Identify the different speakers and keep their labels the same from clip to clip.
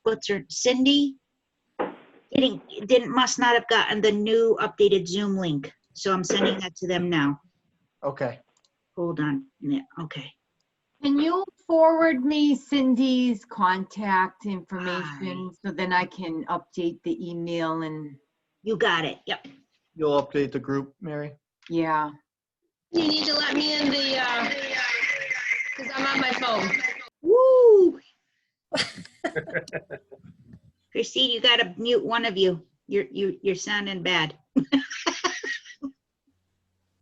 Speaker 1: what's her, Cindy? Must not have gotten the new updated Zoom link. So I'm sending that to them now.
Speaker 2: Okay.
Speaker 1: Hold on. Yeah, okay.
Speaker 3: Can you forward me Cindy's contact information so then I can update the email and,
Speaker 1: You got it. Yep.
Speaker 2: You'll update the group, Mary?
Speaker 3: yeah.
Speaker 4: You need to let me in the, because I'm on my phone.
Speaker 1: Woo! Christine, you gotta mute one of you. You're sounding bad.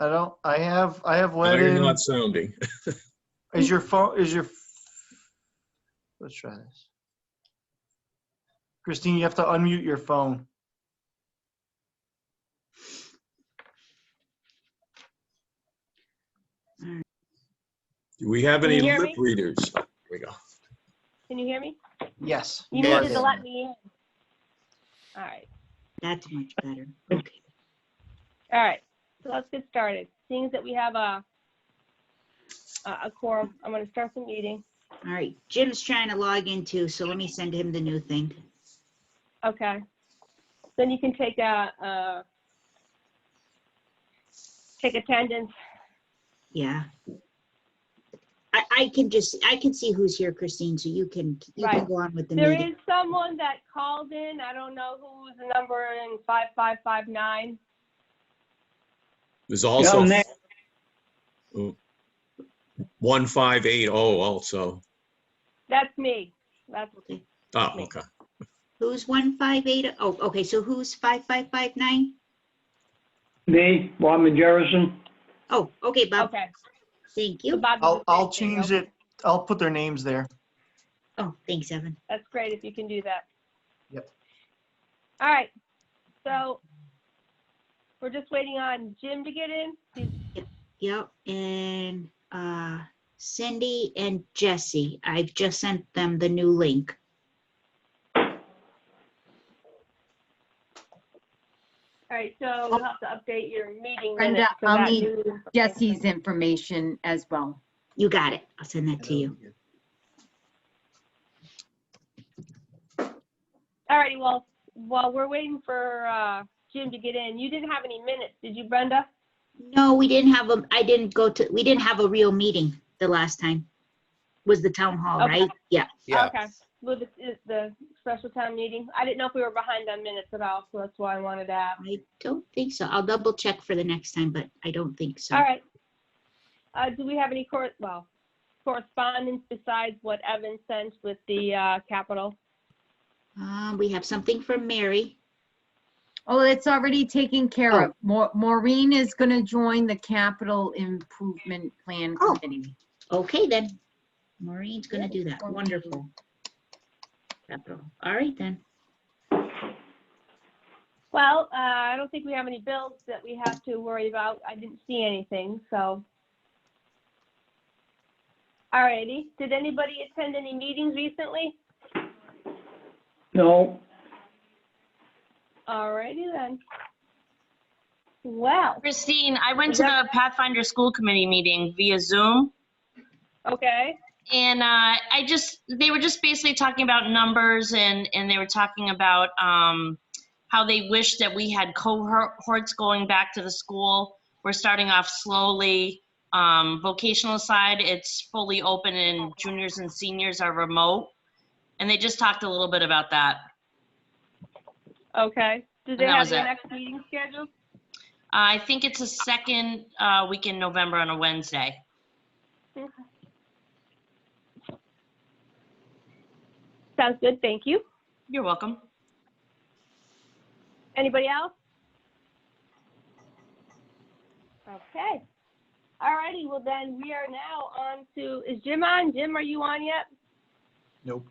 Speaker 2: I have
Speaker 5: Now
Speaker 2: let
Speaker 5: you're
Speaker 2: in.
Speaker 5: not sounding.
Speaker 2: Is your phone, let's try this. Christine, you have to unmute your phone.
Speaker 5: Do we have
Speaker 4: Can
Speaker 5: any
Speaker 4: you hear
Speaker 5: lip
Speaker 4: me?
Speaker 5: readers? Here we go.
Speaker 4: Can you hear me?
Speaker 2: Yes.
Speaker 4: You
Speaker 2: are
Speaker 4: needed to
Speaker 2: there.
Speaker 4: let me in. All right.
Speaker 1: That's much better. Okay.
Speaker 4: All right. So let's get started. Seeing that we have a quorum, I'm going to start the meeting.
Speaker 1: All right. Jim's trying to log in too, so let me send him the new thing.
Speaker 4: Okay. Then you can take attendance.
Speaker 1: Yeah. I can see who's here, Christine, so you can
Speaker 4: Right.
Speaker 1: go on with the
Speaker 4: There
Speaker 1: meeting.
Speaker 4: is someone that called in. I don't know who's the number in 5559.
Speaker 5: There's also
Speaker 6: Nick.
Speaker 5: 1580 also.
Speaker 4: That's me. That's
Speaker 1: Okay.
Speaker 5: Oh,
Speaker 4: Me.
Speaker 5: okay.
Speaker 1: Who's 158? Oh, okay. So who's 5559?
Speaker 6: Me, Bob Majerison.
Speaker 1: Oh, okay, Bob.
Speaker 4: okay.
Speaker 1: Thank
Speaker 4: So
Speaker 1: you.
Speaker 4: Bob did the
Speaker 2: I'll
Speaker 4: same thing.
Speaker 2: change
Speaker 4: Okay.
Speaker 2: it. I'll put their names there.
Speaker 1: Oh, thanks, Evan.
Speaker 4: That's great if you can do that.
Speaker 2: Yep.
Speaker 4: All right. So we're just waiting on Jim to get in.
Speaker 1: Yep. And Cindy and Jesse, I've just sent them the new link.
Speaker 4: All right. So you'll have to update your meeting
Speaker 3: Brenda,
Speaker 4: minutes. for
Speaker 3: I'll
Speaker 4: that
Speaker 3: need
Speaker 4: new-
Speaker 3: Jesse's information as well.
Speaker 1: You got it. I'll send that to you.
Speaker 4: All righty. Well, while we're waiting for Jim to get in, you didn't have any minutes, did you, Brenda?
Speaker 1: No, we didn't have we didn't have a real meeting the last time. Was the town hall,
Speaker 4: Okay.
Speaker 1: right? Yeah.
Speaker 5: Yeah.
Speaker 4: Okay. Well, this is the special town meeting. I didn't know if we were behind on minutes at all, so that's why I wanted to ask.
Speaker 1: I don't think so. I'll double check for the next time, but I don't think so.
Speaker 4: All right. Do we have any correspondence besides what Evan sent with the capital?
Speaker 1: We have something from Mary.
Speaker 3: Oh, it's already taken care of. Maureen is going to join the capital improvement plan
Speaker 1: Oh.
Speaker 3: committee.
Speaker 1: Okay, then. Maureen's gonna do that. Wonderful. Capital. All right, then.
Speaker 4: Well, I don't think we have any bills that we have to worry about. I didn't see anything, so. All righty. Did anybody attend any meetings recently?
Speaker 6: No,
Speaker 4: All righty then. Well,
Speaker 7: Christine, I went to the Pathfinder School Committee meeting via Zoom,
Speaker 4: okay.
Speaker 7: and they were just basically talking about numbers, and they were talking about how they wish that we had cohorts going back to the school. We're starting off slowly. Vocational side, it's fully open, and juniors and seniors are remote. And they just talked a little bit about that.
Speaker 4: Okay. Do they
Speaker 7: And that
Speaker 4: have
Speaker 7: was
Speaker 4: their
Speaker 7: it.
Speaker 4: next meeting scheduled?
Speaker 7: I think it's the second week in November on a Wednesday.
Speaker 4: Okay. Sounds good. Thank you.
Speaker 7: You're welcome.
Speaker 4: Anybody else? Okay. All righty. Well, then we are now on to, is Jim on? Jim, are you on yet?
Speaker 2: Nope.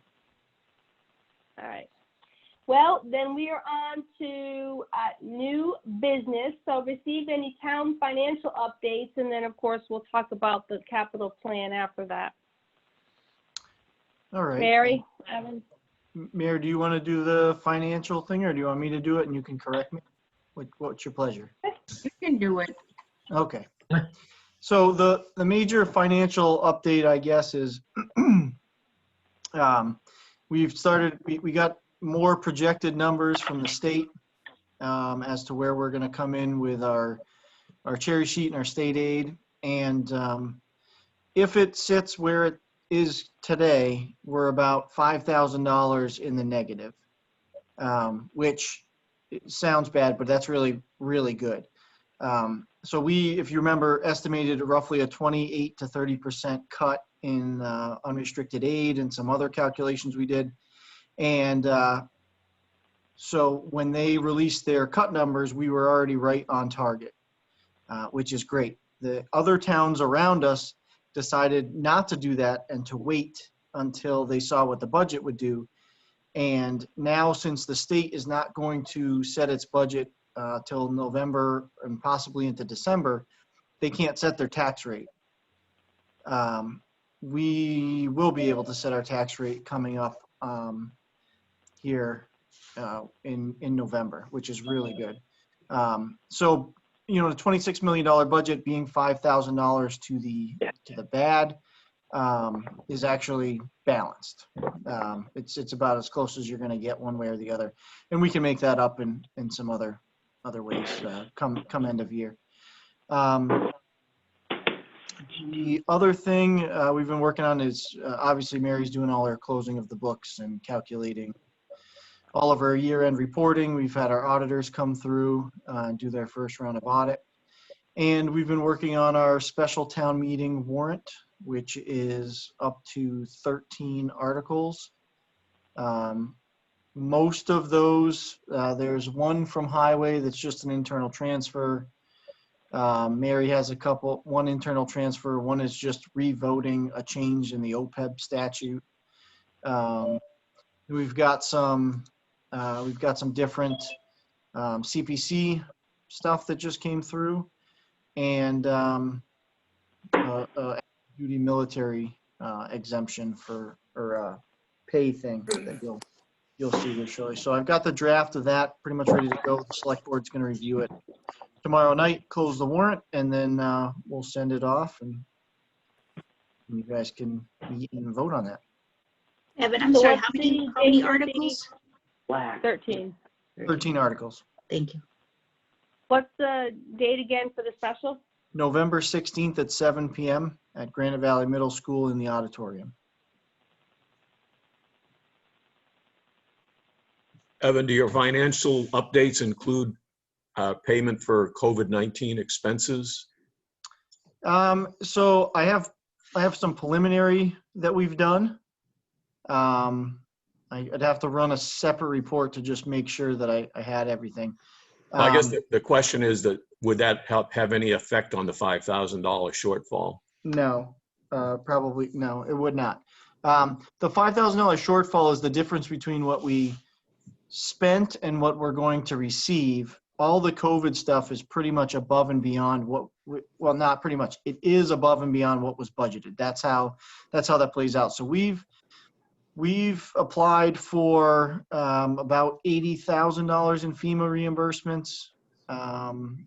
Speaker 4: All right. Well, then we are on to new business. So receive any town financial updates, and then of course we'll talk about the capital plan after that.
Speaker 2: All right.
Speaker 4: Mary, Evan?
Speaker 2: Mary, do you want to do the financial thing, or do you want me to do it and you can correct me? What's your pleasure?
Speaker 3: You can do it.
Speaker 2: Okay. So the major financial update, I guess, is we got more projected numbers from the state as to where we're going to come in with our cherry sheet and our state aid. And if it sits where it is today, we're about $5,000 in the negative, which sounds bad, but that's really, really good. So we, if you remember, estimated roughly a 28 to 30% cut in unrestricted aid and some other calculations we did. And so when they released their cut numbers, we were already right on target, which is great. The other towns around us decided not to do that and to wait until they saw what the budget would do. And now, since the state is not going to set its budget till November and possibly into December, they can't set their tax rate. We will be able to set our tax rate coming up here in November, which is really good. So, you know, the $26 million budget being $5,000 to the bad is actually balanced. It's about as close as you're going to get one way or the other, and we can make that up in some other ways come end of year. The other thing we've been working on is obviously Mary's doing all our closing of the books and calculating all of our year-end reporting. We've had our auditors come through and do their first round of audit. And we've been working on our special town meeting warrant, which is up to 13 articles. Most of those, there's one from highway that's just an internal transfer. Mary has one internal transfer, one is just revoting a change in the OPEB statute. We've got some different CPC stuff that just came through, and duty military exemption or pay thing that you'll see here shortly. So I've got the draft of that pretty much ready to go. The select board's going to review it tomorrow night, close the warrant, and then we'll send it off, and you guys can meet and vote on that.
Speaker 1: Evan, I'm
Speaker 4: So
Speaker 1: sorry,
Speaker 4: what's
Speaker 1: how
Speaker 4: the
Speaker 1: many
Speaker 4: date of the-
Speaker 1: articles?
Speaker 4: 13.
Speaker 2: 13 articles.
Speaker 1: Thank you.
Speaker 4: What's the date again for the special?
Speaker 2: November 16th at 7 p.m. at Granite Valley Middle School in the auditorium.
Speaker 5: Evan, do your financial updates include payment for COVID-19 expenses?
Speaker 2: So I have some preliminary that we've done. I'd have to run a separate report to just make sure that I had everything.
Speaker 5: I guess the question is that would that have any effect on the $5,000 shortfall?
Speaker 2: No, probably no, it would not. The $5,000 shortfall is the difference between what we spent and what we're going to receive. All the COVID stuff is pretty much above and beyond well, not pretty much. It is above and beyond what was budgeted. That's how that plays out. So we've applied for about $80,000 in FEMA reimbursements.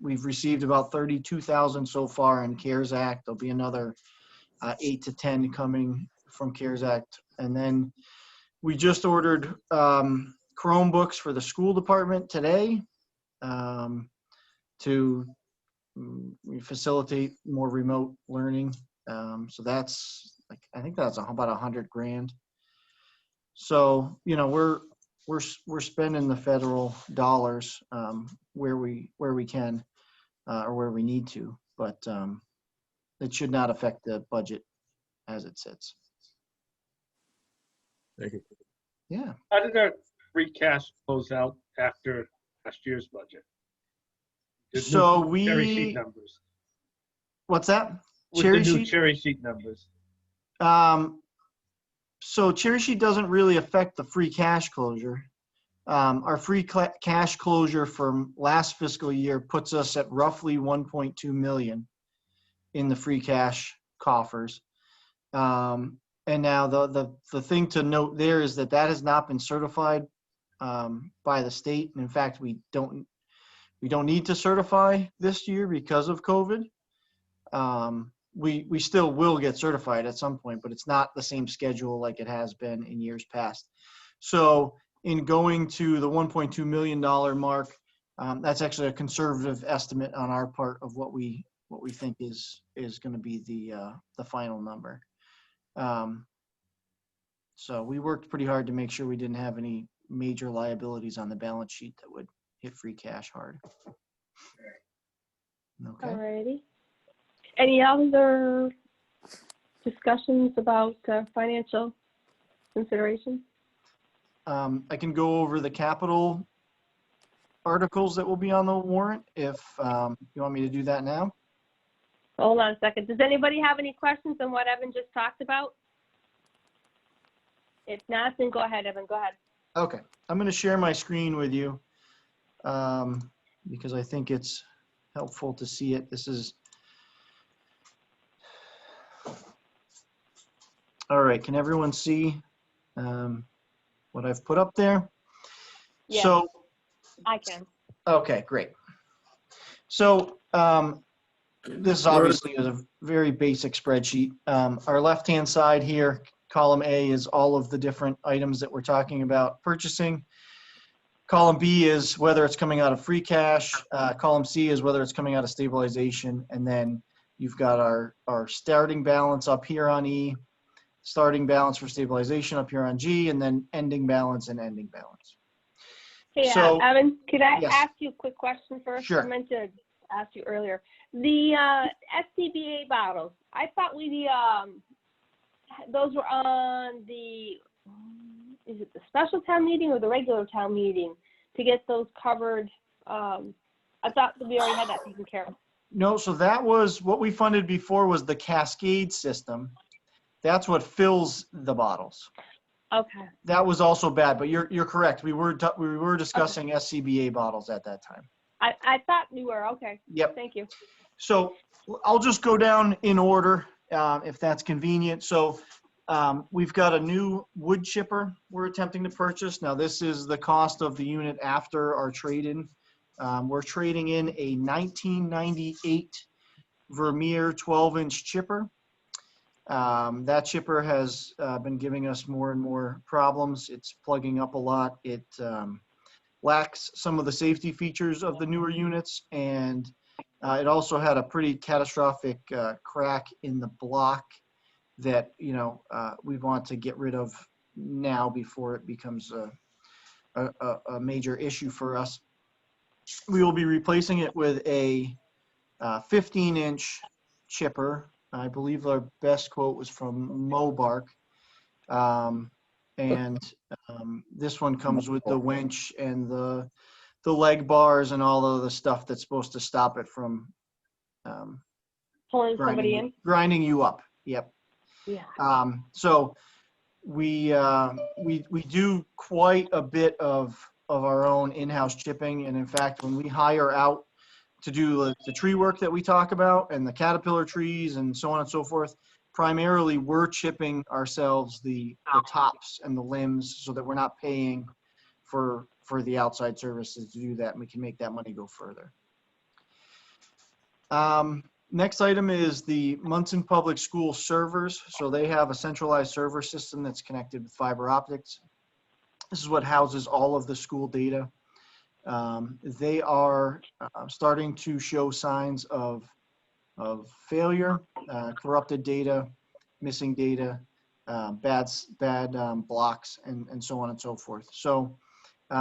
Speaker 2: We've received about $32,000 so far in CARES Act. There'll be another 8 to 10 coming from CARES Act. And then we just ordered Chromebooks for the school department today to facilitate more remote learning. So that's I think that's about $100,000. So, you know, we're spending the federal dollars where we can or where we need to, but it should not affect the budget as it sits.
Speaker 5: Thank you.
Speaker 2: Yeah.
Speaker 8: How did our free cash close out after last year's budget? There's
Speaker 2: So
Speaker 8: new cherry sheet
Speaker 2: we,
Speaker 8: numbers.
Speaker 2: what's that?
Speaker 8: With
Speaker 2: Cherry
Speaker 8: the new
Speaker 2: sheet?
Speaker 8: cherry sheet numbers.
Speaker 2: So cherry sheet doesn't really affect the free cash closure. Our free cash closure from last fiscal year puts us at roughly 1.2 million in the free cash coffers. And now the thing to note there is that has not been certified by the state. And in fact, we don't need to certify this year because of COVID. We still will get certified at some point, but it's not the same schedule like it has been in years past. So in going to the $1.2 million mark, that's actually a conservative estimate on our part of what we think is going to be the final number. So we worked pretty hard to make sure we didn't have any major liabilities on the balance sheet that would hit free cash hard. Okay.
Speaker 4: Alrighty. Any other discussions about financial considerations?
Speaker 2: I can go over the capital articles that will be on the warrant if you want me to do that now.
Speaker 4: Hold on a second. Does anybody have any questions on what Evan just talked about? If not, then go ahead, Evan. Go ahead.
Speaker 2: Okay, I'm going to share my screen with you because I think it's helpful to see it. This is, all right, can everyone see what I've put up there?
Speaker 4: Yes.
Speaker 2: So,
Speaker 4: I can.
Speaker 2: okay, great. So this obviously is a very basic spreadsheet. Our left-hand side here, column A is all of the different items that we're talking about purchasing. Column B is whether it's coming out of free cash. Column C is whether it's coming out of stabilization. And then you've got our starting balance up here on E, starting balance for stabilization up here on G, and then ending balance and ending balance.
Speaker 4: Hey,
Speaker 2: So,
Speaker 4: Evan, could I
Speaker 2: yes.
Speaker 4: ask you a quick question first?
Speaker 2: Sure.
Speaker 4: I meant to ask you earlier. The SCBA bottles, I thought those were on the, is it the special town meeting or the regular town meeting to get those covered? I thought we already had that taken care of.
Speaker 2: No, so that was what we funded before was the cascade system. That's what fills the bottles.
Speaker 4: Okay.
Speaker 2: That was also bad, but you're correct. We were discussing SCBA bottles at that time.
Speaker 4: I thought we were. Okay.
Speaker 2: Yep.
Speaker 4: Thank you.
Speaker 2: So I'll just go down in order if that's convenient. So we've got a new wood chipper we're attempting to purchase. Now this is the cost of the unit after our trade-in. We're trading in a 1998 Vermeer 12-inch chipper. That chipper has been giving us more and more problems. It's plugging up a lot. It lacks some of the safety features of the newer units, and it also had a pretty catastrophic crack in the block that we want to get rid of now before it becomes a major issue for us. We will be replacing it with a 15-inch chipper. I believe our best quote was from Mobark. This one comes with the winch and the leg bars and all of the stuff that's supposed to stop it from
Speaker 4: Pulling somebody in.
Speaker 2: grinding you up. Yep.
Speaker 4: Yeah.
Speaker 2: So we do quite a bit of our own in-house chipping, and in fact, when we hire out to do the tree work that we talk about and the caterpillar trees and so on and so forth, primarily we're chipping ourselves the tops and the limbs so that we're not paying for the outside services to do that, and we can make that money go further. Next item is the Monson Public School servers. So they have a centralized server system that's connected with fiber optics. This is what houses all of the school data. They are starting to show signs of failure, corrupted data, missing data, bad blocks, and so on and so forth. So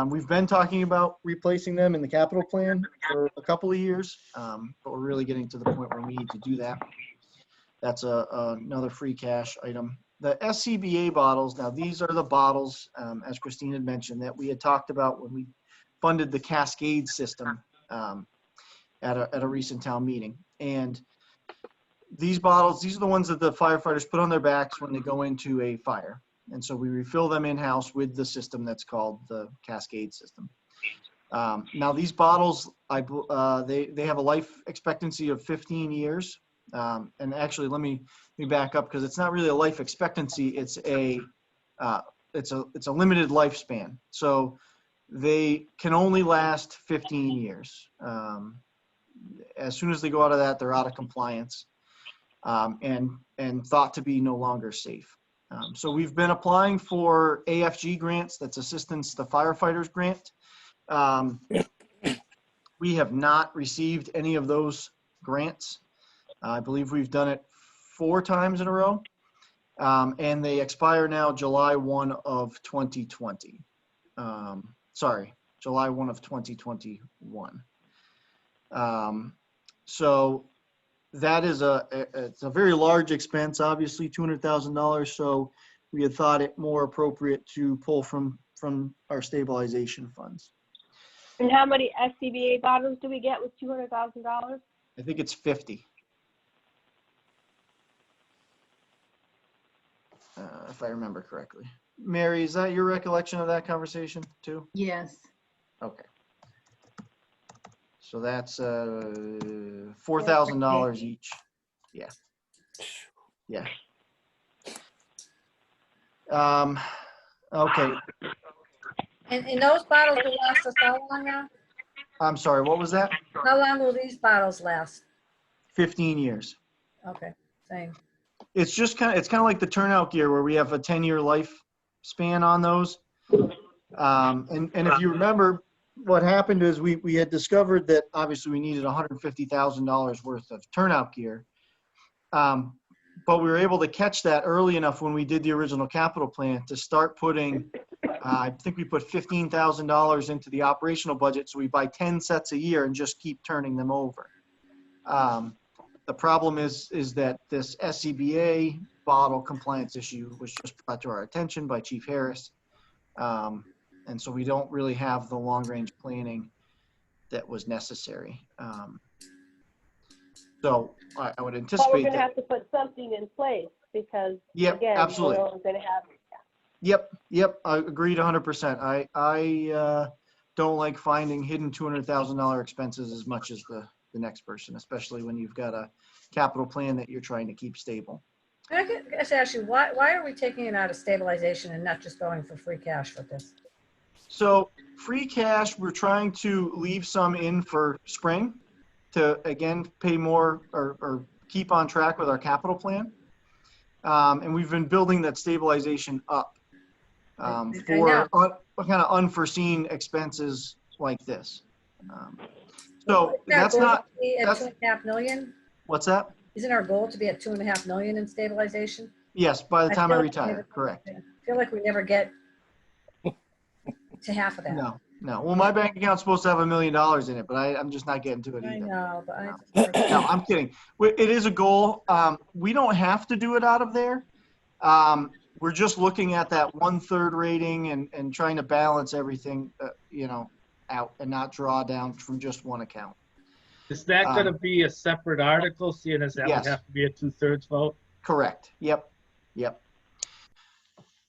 Speaker 2: we've been talking about replacing them in the capital plan for a couple of years, but we're really getting to the point where we need to do that. That's another free cash item. The SCBA bottles, now these are the bottles, as Christine had mentioned, that we had talked about when we funded the cascade system at a recent town meeting. And these bottles, these are the ones that the firefighters put on their backs when they go into a fire. And so we refill them in-house with the system that's called the cascade system. Now these bottles, they have a life expectancy of 15 years. And actually, let me back up, because it's not really a life expectancy. It's a limited lifespan. So they can only last 15 years. As soon as they go out of that, they're out of compliance and thought to be no longer safe. So we've been applying for AFG grants, that's Assistance to Firefighters Grant. We have not received any of those grants. I believe we've done it 4 times in a row. And they expire now July 1 of 2020. Sorry, July 1 of 2021. So that is it's a very large expense, obviously $200,000. So we had thought it more appropriate to pull from our stabilization funds.
Speaker 4: And how many SCBA bottles do we get with $200,000?
Speaker 2: I think it's 50. If I remember correctly. Mary, is that your recollection of that conversation too?
Speaker 3: Yes.
Speaker 2: Okay. So that's $4,000 each. Yeah. Yeah. Okay.
Speaker 9: And those bottles will last us how long now?
Speaker 2: I'm sorry, what was that?
Speaker 9: How long will these bottles last?
Speaker 2: 15 years.
Speaker 9: Okay, same.
Speaker 2: It's just kind of like the turnout gear where we have a 10-year lifespan on those. And if you remember, what happened is we had discovered that obviously we needed $150,000 worth of turnout gear. But we were able to catch that early enough when we did the original capital plan to start putting, I think we put $15,000 into the operational budget. So we buy 10 sets a year and just keep turning them over. The problem is that this SCBA bottle compliance issue was just brought to our attention by Chief Harris. And so we don't really have the long-range planning that was necessary. So I would anticipate
Speaker 4: But we're going to
Speaker 2: that.
Speaker 4: have to put something in place because,
Speaker 2: Yep,
Speaker 4: again,
Speaker 2: absolutely.
Speaker 4: we're only going to have.
Speaker 2: Yep, I agreed 100%. I don't like finding hidden $200,000 expenses as much as the next person, especially when you've got a capital plan that you're trying to keep stable.
Speaker 9: I guess actually, why are we taking it out of stabilization and not just going for free cash with this?
Speaker 2: So free cash, we're trying to leave some in for spring to, again, pay more or keep on track with our capital plan. And we've been building that stabilization up for kind of unforeseen expenses like this. So that's not,
Speaker 9: at 2.5 million.
Speaker 2: What's that?
Speaker 9: Isn't our goal to be at 2.5 million in stabilization?
Speaker 2: Yes, by the time I
Speaker 9: feel like
Speaker 2: retire, correct.
Speaker 9: I feel like we never get to half of that.
Speaker 2: No. Well, my bank account's supposed to have $1 million in it, but I'm just not getting to it either.
Speaker 9: I know, but
Speaker 2: No, I'm kidding. It is a goal. We don't have to do it out of there. We're just looking at that 1/3 rating and trying to balance everything, out and not draw down from just one account.
Speaker 8: Is that going to be a separate article, seeing as that
Speaker 2: Yes.
Speaker 8: would have to be a 2/3 vote?
Speaker 2: Correct. Yep.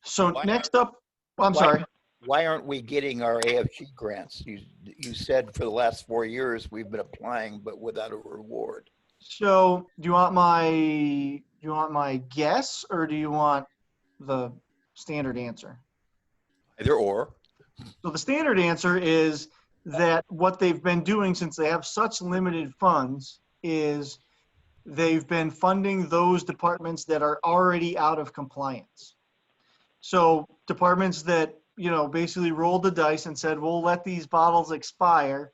Speaker 2: So next up, I'm sorry.
Speaker 10: Why aren't we getting our AFG grants? You said for the last 4 years we've been applying, but without a reward.
Speaker 2: So do you want my guess or do you want the standard answer?
Speaker 10: Either or.
Speaker 2: So the standard answer is that what they've been doing since they have such limited funds is they've been funding those departments that are already out of compliance. So departments that, basically rolled the dice and said, we'll let these bottles expire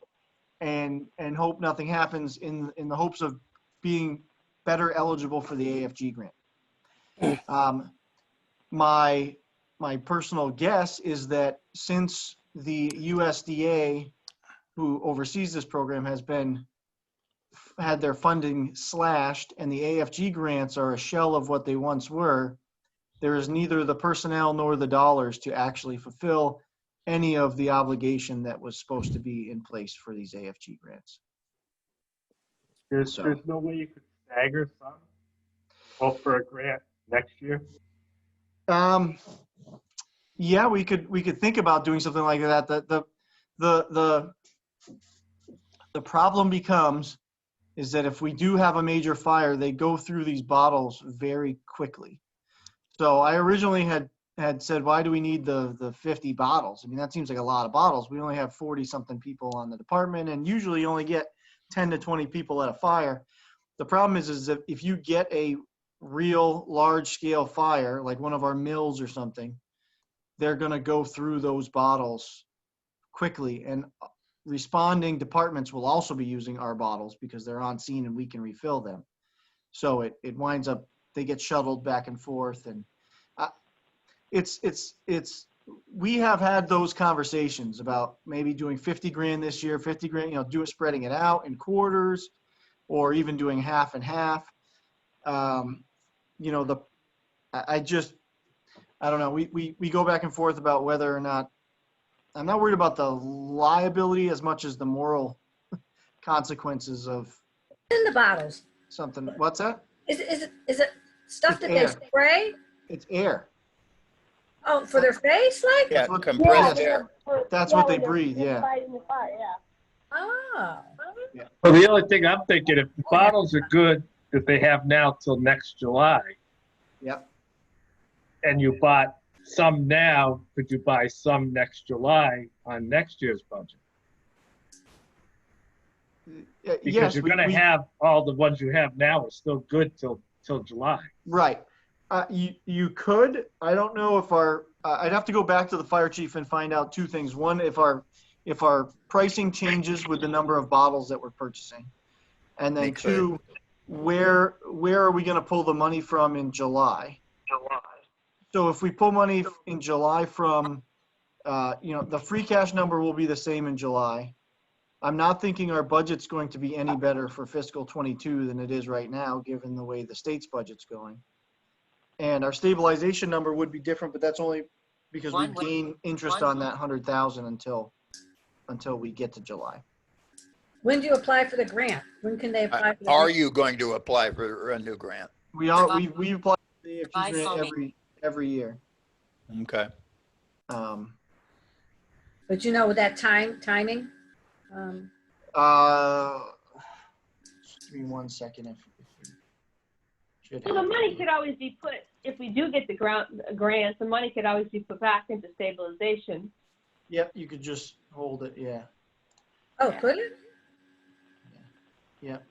Speaker 2: and hope nothing happens in the hopes of being better eligible for the AFG grant. My personal guess is that since the USDA, who oversees this program, had their funding slashed and the AFG grants are a shell of what they once were, there is neither the personnel nor the dollars to actually fulfill any of the obligation that was supposed to be in place for these AFG grants.
Speaker 8: There's no way you could stagger some? Hope for a grant next year?
Speaker 2: Yeah, we could think about doing something like that. The problem becomes is that if we do have a major fire, they go through these bottles very quickly. So I originally had said, why do we need the 50 bottles? I mean, that seems like a lot of bottles. We only have 40 something people on the department and usually you only get 10 to 20 people at a fire. The problem is that if you get a real large scale fire, like one of our mills or something, they're going to go through those bottles quickly. And responding departments will also be using our bottles because they're on scene and we can refill them. So it winds up, they get shuttled back and forth. And we have had those conversations about maybe doing 50 grand this year, 50 grand, spreading it out in quarters, or even doing half and half. I don't know. We go back and forth about whether or not, I'm not worried about the liability as much as the moral consequences of
Speaker 9: In the bottles.
Speaker 2: something. What's that?
Speaker 9: Is it stuff
Speaker 2: It's
Speaker 9: that
Speaker 2: air.
Speaker 9: they spray?
Speaker 2: It's air.
Speaker 9: Oh, for their face, like?
Speaker 10: Yeah,
Speaker 2: what-
Speaker 10: compressed
Speaker 2: yes.
Speaker 10: air.
Speaker 2: That's what they breathe, yeah.
Speaker 4: Fighting the fire, yeah.
Speaker 9: Oh.
Speaker 8: Well, the only thing I'm thinking, if the bottles are good that they have now till next July,
Speaker 2: Yep.
Speaker 8: and you bought some now, could you buy some next July on next year's budget? Because
Speaker 2: Yes,
Speaker 8: you're gonna have, all the ones you have now are still good till July.
Speaker 2: right. You could. I don't know if I'd have to go back to the fire chief and find out two things. One, if our pricing changes with the number of bottles that we're purchasing. And then
Speaker 10: They could.
Speaker 2: two, where are we going to pull the money from in July? So if we pull money in July from, the free cash number will be the same in July. I'm not thinking our budget's going to be any better for fiscal 22 than it is right now, given the way the state's budget's going. And our stabilization number would be different, but that's only because we gain interest on that 100,000 until we get to July.
Speaker 9: When do you apply for the grant? When can they apply for the
Speaker 10: Are
Speaker 9: grant?
Speaker 10: you going to apply for a new grant?
Speaker 2: We apply for the AFG grant every year.
Speaker 10: Okay.
Speaker 9: But you know, with that timing?
Speaker 2: Just give me 1 second. If you should
Speaker 4: So the
Speaker 2: have
Speaker 4: money
Speaker 2: it.
Speaker 4: could always be put, if we do get the grant, the money could always be put back into stabilization.
Speaker 2: Yep, you could just hold it. Yeah.
Speaker 9: Oh, could it?
Speaker 2: Yep.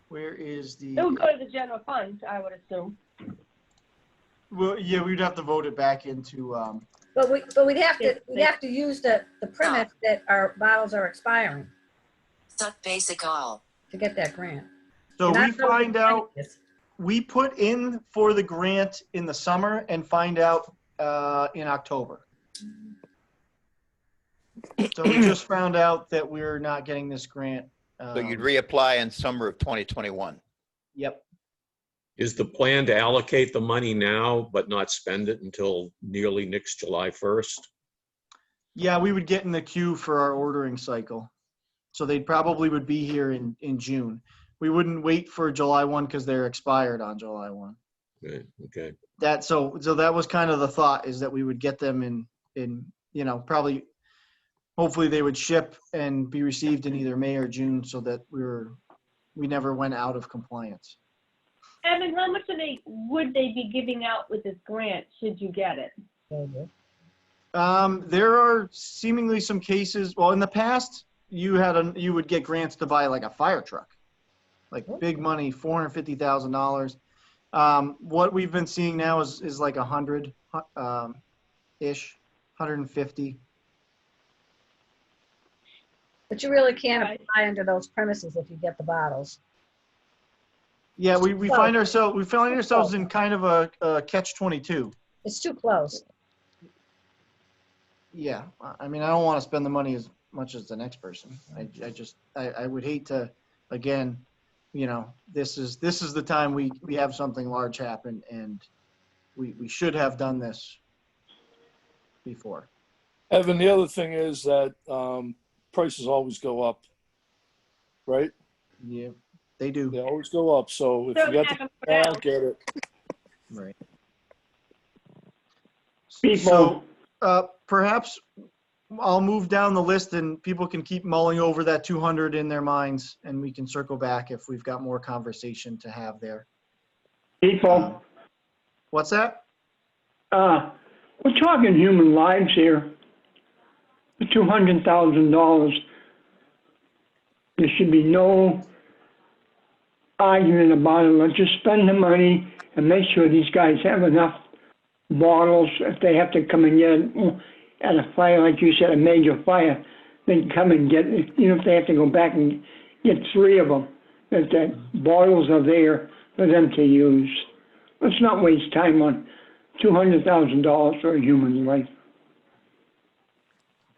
Speaker 2: Where is the?
Speaker 4: It would go to the general fund, I would assume.
Speaker 2: Well, yeah, we'd have to vote it back into.
Speaker 9: But we'd have to use the premise that our bottles are expiring
Speaker 11: Basic all.
Speaker 9: to get that grant.
Speaker 2: So
Speaker 9: And I
Speaker 2: we
Speaker 9: know
Speaker 2: find
Speaker 9: the
Speaker 2: out.
Speaker 9: grant is.
Speaker 2: We put in for the grant in the summer and find out in October. So we just found out that we're not getting this grant.
Speaker 10: So you'd reapply in summer of 2021.
Speaker 2: Yep.
Speaker 5: Is the plan to allocate the money now, but not spend it until nearly next July 1st?
Speaker 2: Yeah, we would get in the queue for our ordering cycle. So they probably would be here in June. We wouldn't wait for July 1 because they're expired on July 1.
Speaker 5: Right, okay.
Speaker 2: So that was kind of the thought, is that we would get them in probably, hopefully they would ship and be received in either May or June, so that we never went out of compliance.
Speaker 4: Evan, how much would they be giving out with this grant, should you get it?
Speaker 2: There are seemingly some cases. Well, in the past, you would get grants to buy like a fire truck, like big money, $450,000. What we've been seeing now is like 100 ish, 150.
Speaker 9: But you really can't apply under those premises if you get the bottles.
Speaker 2: Yeah, we find ourselves in kind of a catch-22.
Speaker 9: It's too close.
Speaker 2: Yeah, I mean, I don't want to spend the money as much as the next person. I would hate to, again, this is the time we have something large happen, and we should have done this before.
Speaker 12: Evan, the other thing is that prices always go up, right?
Speaker 2: Yeah, they do.
Speaker 12: They always go up. So if you got the now, get it.
Speaker 2: Right.
Speaker 6: People,
Speaker 2: So perhaps I'll move down the list and people can keep mulling over that 200 in their minds, and we can circle back if we've got more conversation to have there.
Speaker 6: people,
Speaker 2: What's that?
Speaker 6: we're talking human lives here. For $200,000, there should be no arguing about it. Let's just spend the money and make sure these guys have enough bottles. If they have to come and get it at a fire, like you said, a major fire, they can come and get it. If they have to go back and get 3 of them, that bottles are there for them to use. Let's not waste time on $200,000 for a human life.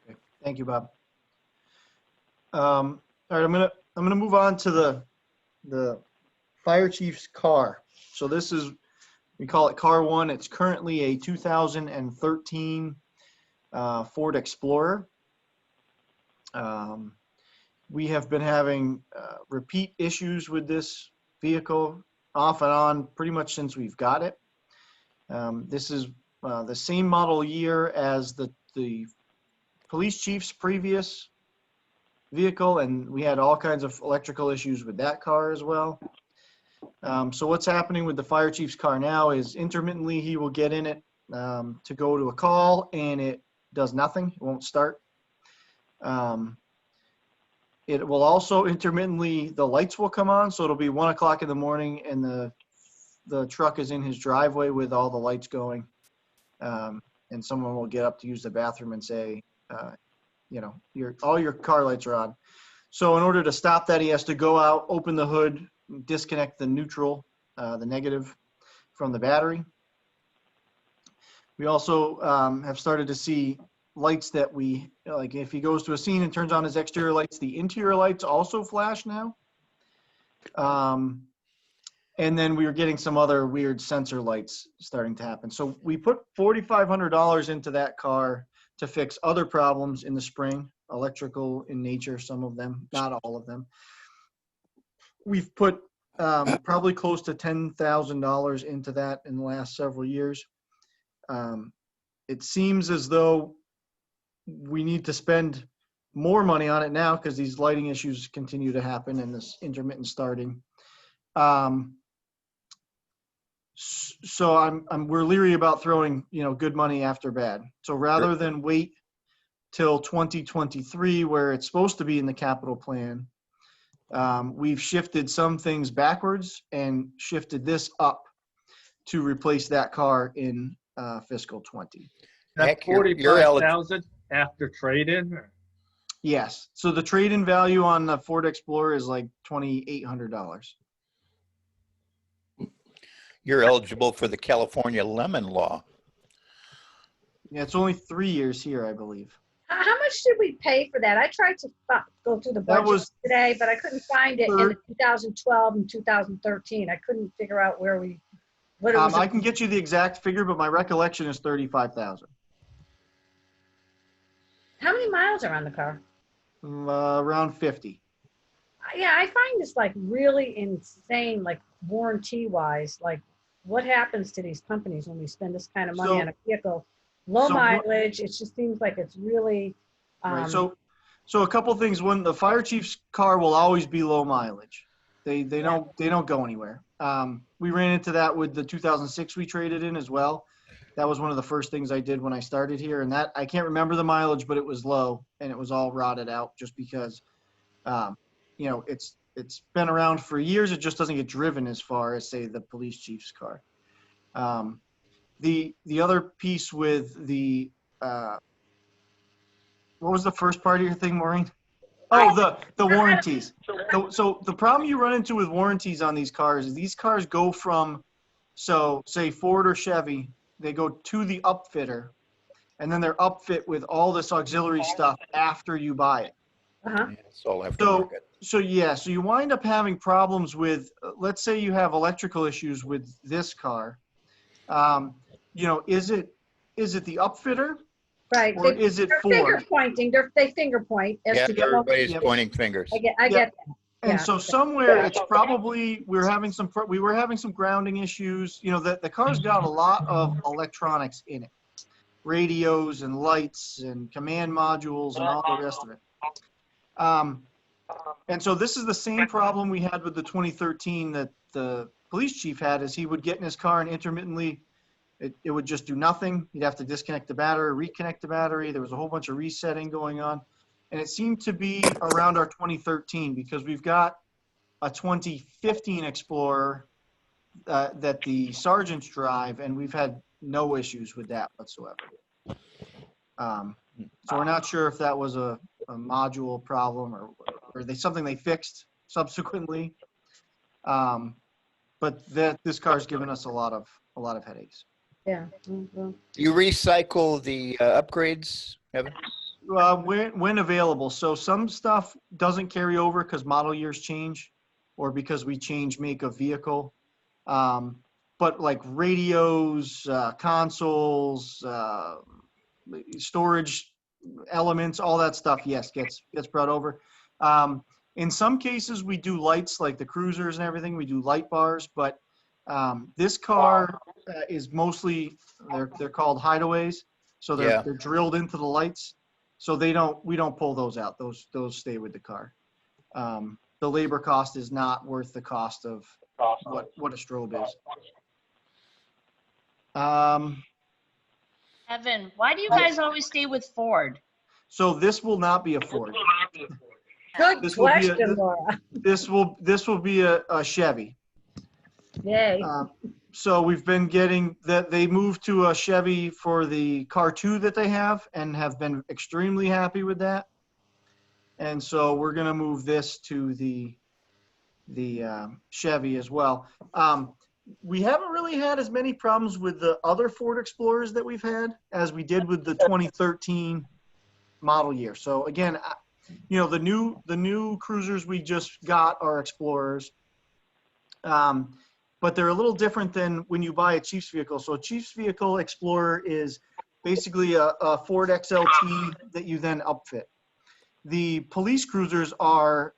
Speaker 2: Okay. Thank you, Bob. All right, I'm gonna move on to the fire chief's car. So this is, we call it Car 1. It's currently a 2013 Ford Explorer. We have been having repeat issues with this vehicle off and on pretty much since we've got it. This is the same model year as the police chief's previous vehicle, and we had all kinds of electrical issues with that car as well. So what's happening with the fire chief's car now is intermittently he will get in it to go to a call, and it does nothing. It won't start. It will also intermittently, the lights will come on, so it'll be 1 o'clock in the morning and the truck is in his driveway with all the lights going. And someone will get up to use the bathroom and say, all your car lights are on. So in order to stop that, he has to go out, open the hood, disconnect the neutral, the negative from the battery. We also have started to see lights that like if he goes to a scene and turns on his exterior lights, the interior lights also flash now. And then we were getting some other weird sensor lights starting to happen. So we put $4,500 into that car to fix other problems in the spring, electrical in nature, some of them, not all of them. We've put probably close to $10,000 into that in the last several years. It seems as though we need to spend more money on it now because these lighting issues continue to happen and this intermittent starting. So we're leery about throwing, good money after bad. So rather than wait till 2023, where it's supposed to be in the capital plan, we've shifted some things backwards and shifted this up to replace that car in fiscal 20.
Speaker 8: That
Speaker 10: Heck, you're
Speaker 8: 45,000 after trade-in?
Speaker 2: Yes. So the trade-in value on the Ford Explorer is like $2,800.
Speaker 10: You're eligible for the California lemon law.
Speaker 2: Yeah, it's only 3 years here, I believe.
Speaker 9: How much did we pay for that? I tried to go through the budget
Speaker 2: was
Speaker 9: today, but I couldn't find it in the 2012 and 2013. I couldn't figure out what it was.
Speaker 2: I can get you the exact figure, but my recollection is 35,000.
Speaker 9: How many miles are on the car?
Speaker 2: Around 50.
Speaker 9: Yeah, I find this like really insane, like warranty wise. Like, what happens to these companies when we spend this kind of money on a vehicle? Low mileage. It just seems like it's really.
Speaker 2: Right. So a couple things. One, the fire chief's car will always be low mileage. They don't go anywhere. We ran into that with the 2006 we traded in as well. That was one of the first things I did when I started here, and that I can't remember the mileage, but it was low and it was all rotted out just because, it's been around for years. It just doesn't get driven as far as, say, the police chief's car. The other piece with the what was the first part of your thing, Maureen? Oh, the warranties. So the problem you run into with warranties on these cars is these cars go from, so say Ford or Chevy, they go to the upfitter, and then they're upfit with all this auxiliary stuff after you buy it.
Speaker 10: It's all aftermarket.
Speaker 2: So you wind up having problems with, let's say you have electrical issues with this car. Is it the upfitter?
Speaker 9: Right.
Speaker 2: Or is it Ford?
Speaker 9: Finger pointing. They finger point.
Speaker 10: Yeah, everybody's pointing fingers.
Speaker 9: I get that.
Speaker 2: And so somewhere it's probably we were having some grounding issues. The car's got a lot of electronics in it, radios and lights and command modules and all the rest of it. And so this is the same problem we had with the 2013 that the police chief had, is he would get in his car and intermittently it would just do nothing. He'd have to disconnect the battery, reconnect the battery. There was a whole bunch of resetting going on. And it seemed to be around our 2013 because we've got a 2015 Explorer that the sergeants drive, and we've had no issues with that whatsoever. So we're not sure if that was a module problem or something they fixed subsequently. But this car's given us a lot of headaches.
Speaker 9: Yeah. Mhm.
Speaker 10: You recycle the upgrades, Evan?
Speaker 2: When available. So some stuff doesn't carry over because model years change or because we change make of vehicle. But like radios, consoles, storage elements, all that stuff, yes, gets brought over. In some cases, we do lights like the cruisers and everything. We do light bars, but this car is mostly they're called hideaways, so they're drilled into the lights. So we don't pull those out. Those stay with the car. The labor cost is not worth the cost of what a strobe is.
Speaker 7: Evan, why do you guys always stay with Ford?
Speaker 2: So this will not be a Ford.
Speaker 9: Good
Speaker 2: This will be
Speaker 9: question, Laura.
Speaker 2: this will be a Chevy.
Speaker 9: Yay.
Speaker 2: So we've been getting that they moved to a Chevy for the car 2 that they have and have been extremely happy with that. And so we're going to move this to the Chevy as well. We haven't really had as many problems with the other Ford Explorers that we've had as we did with the 2013 model year. So again, the new cruisers we just got are Explorers. But they're a little different than when you buy a Chiefs vehicle. So a Chiefs vehicle Explorer is basically a Ford XLT that you then upfit. The police cruisers are,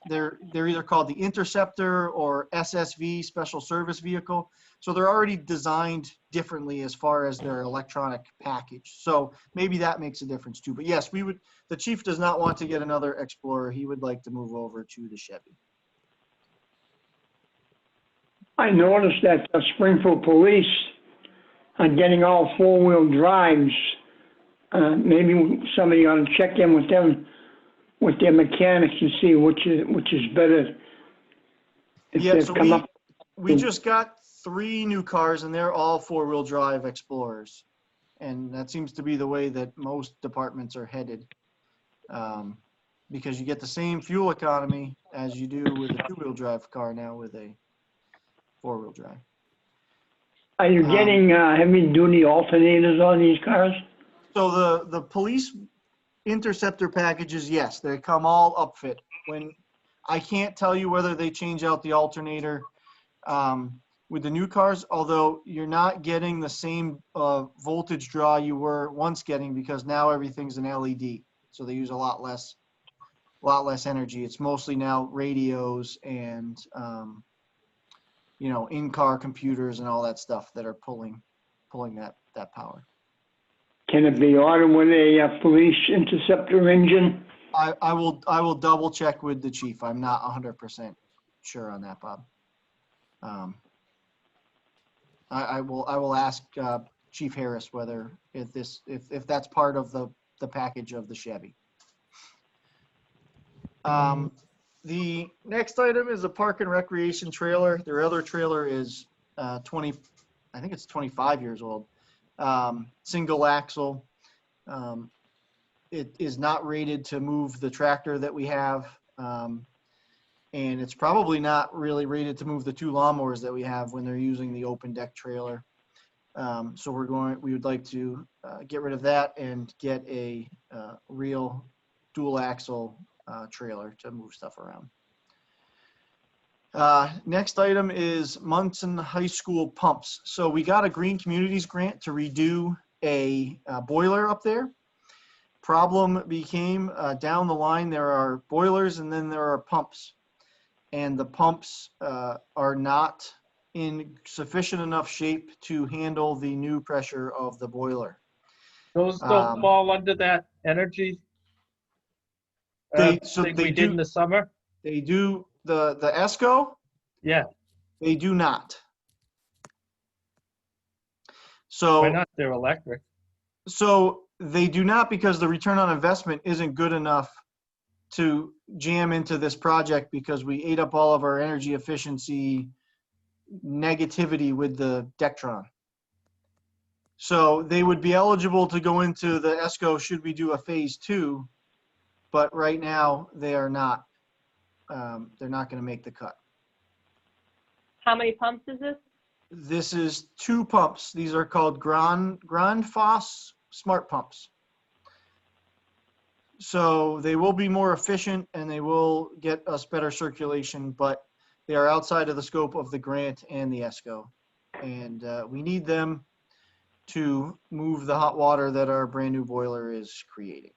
Speaker 2: they're either called the Interceptor or SSV, Special Service Vehicle. So they're already designed differently as far as their electronic package. So maybe that makes a difference too. But yes, the chief does not want to get another Explorer. He would like to move over to the Chevy.
Speaker 6: I noticed that the Springfield Police are getting all four-wheel drives. Maybe somebody ought to check in with them, with their mechanics, and see which is better. If
Speaker 2: Yeah,
Speaker 6: they've
Speaker 2: so
Speaker 6: come up.
Speaker 2: we just got 3 new cars, and they're all four-wheel drive Explorers, and that seems to be the way that most departments are headed, because you get the same fuel economy as you do with a two-wheel drive car now with a four-wheel drive.
Speaker 6: Are you getting heavy-duty alternators on these cars?
Speaker 2: So the police Interceptor packages, yes, they come all upfit. When I can't tell you whether they change out the alternator with the new cars, although you're not getting the same voltage draw you were once getting because now everything's an LED, so they use a lot less energy. It's mostly now radios and in-car computers and all that stuff that are pulling that power.
Speaker 6: Can it be ordered with a police Interceptor engine?
Speaker 2: I will double check with the chief. I'm not 100% sure on that, Bob. I will ask Chief Harris whether if that's part of the package of the Chevy. The next item is a park and recreation trailer. Their other trailer is I think it's 25 years old. Single axle. It is not rated to move the tractor that we have. And it's probably not really rated to move the 2 lawnmowers that we have when they're using the open deck trailer. So we would like to get rid of that and get a real dual axle trailer to move stuff around. Next item is Monson High School pumps. So we got a Green Communities grant to redo a boiler up there. Problem became down the line there are boilers and then there are pumps. And the pumps are not in sufficient enough shape to handle the new pressure of the boiler.
Speaker 8: Those don't fall under that energy
Speaker 2: They
Speaker 8: we did in the summer?
Speaker 2: They do the ESCO?
Speaker 8: Yeah.
Speaker 2: They do not. So
Speaker 8: why not? They're electric.
Speaker 2: So they do not because the return on investment isn't good enough to jam into this project because we ate up all of our energy efficiency negativity with the Dectron. So they would be eligible to go into the ESCO should we do a phase 2, but right now they are not. They're not going to make the cut.
Speaker 4: How many pumps is this?
Speaker 2: This is 2 pumps. These are called Grundfos smart pumps. So they will be more efficient and they will get us better circulation, but they are outside of the scope of the grant and the ESCO. And we need them to move the hot water that our brand new boiler is creating.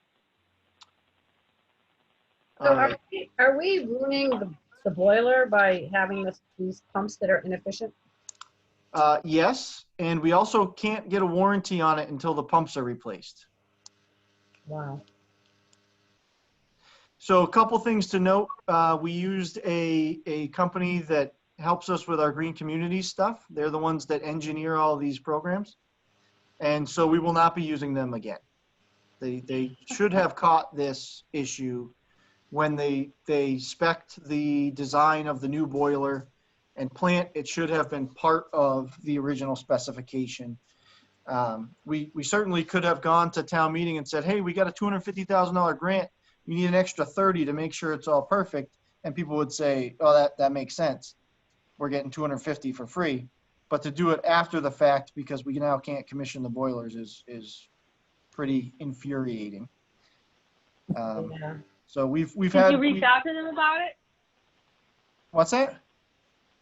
Speaker 9: So
Speaker 2: All right.
Speaker 9: are we ruining the boiler by having these pumps that are inefficient?
Speaker 2: Yes, and we also can't get a warranty on it until the pumps are replaced.
Speaker 9: Wow.
Speaker 2: So a couple things to note. We used a company that helps us with our green communities stuff. They're the ones that engineer all these programs. And so we will not be using them again. They should have caught this issue when they spec'd the design of the new boiler and plant. It should have been part of the original specification. We certainly could have gone to town meeting and said, hey, we got a $250,000 grant. You need an extra 30 to make sure it's all perfect. And people would say, oh, that makes sense. We're getting 250 for free. But to do it after the fact, because we now can't commission the boilers, is pretty infuriating.
Speaker 9: Yeah.
Speaker 2: So we've
Speaker 4: Did
Speaker 2: had.
Speaker 4: you reach out to them about it?
Speaker 2: What's that?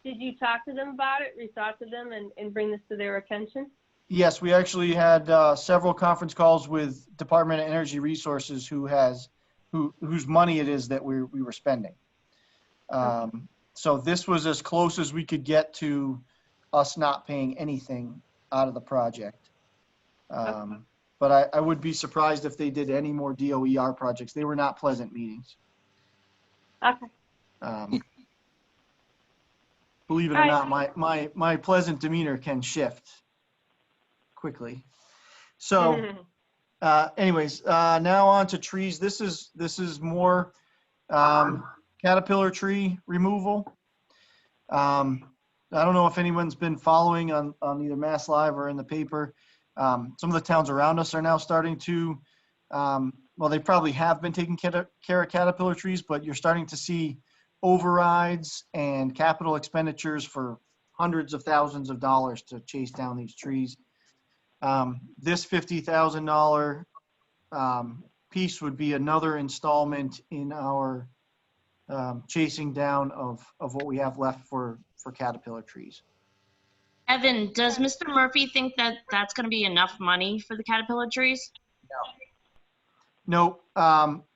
Speaker 4: Did you talk to them about it, reach out to them and bring this to their attention?
Speaker 2: Yes, we actually had several conference calls with Department of Energy Resources, whose money it is that we were spending. So this was as close as we could get to us not paying anything out of the project. But I would be surprised if they did any more DOER projects. They were not pleasant meetings.
Speaker 4: Okay.
Speaker 2: Believe it or not, my pleasant demeanor can shift quickly. So anyways, now on to trees. This is more caterpillar tree removal. I don't know if anyone's been following on either Mass Live or in the paper. Some of the towns around us are now starting to, well, they probably have been taking care of caterpillar trees, but you're starting to see overrides and capital expenditures for hundreds of thousands of dollars to chase down these trees. This $50,000 piece would be another installment in our chasing down of what we have left for caterpillar trees.
Speaker 7: Evan, does Mr. Murphy think that that's going to be enough money for the caterpillar trees?
Speaker 2: No.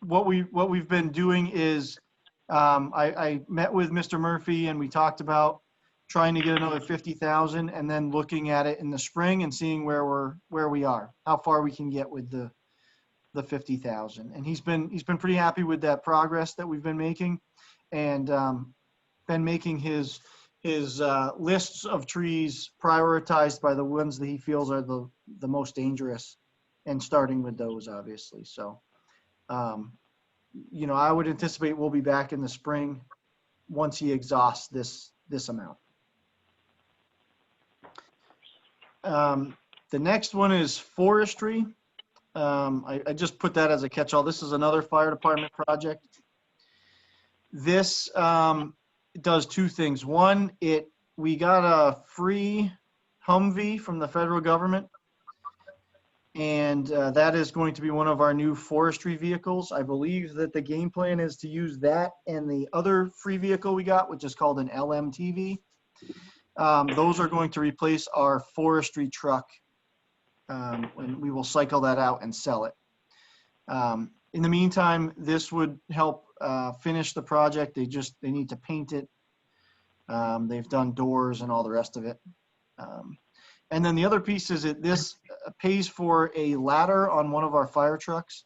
Speaker 2: What we've been doing is I met with Mr. Murphy and we talked about trying to get another 50,000 and then looking at it in the spring and seeing where we are, how far we can get with the 50,000. And he's been pretty happy with that progress that we've been making, and been making his lists of trees prioritized by the ones that he feels are the most dangerous, and starting with those, obviously. So, you know, I would anticipate we'll be back in the spring once he exhausts this amount. The next one is forestry. I just put that as a catch-all. This is another fire department project. This does 2 things. One, we got a free Humvee from the federal government, and that is going to be one of our new forestry vehicles. I believe that the game plan is to use that and the other free vehicle we got, which is called an LMTV. Those are going to replace our forestry truck, and we will cycle that out and sell it. In the meantime, this would help finish the project. They need to paint it. They've done doors and all the rest of it. And then the other piece is that this pays for a ladder on one of our fire trucks.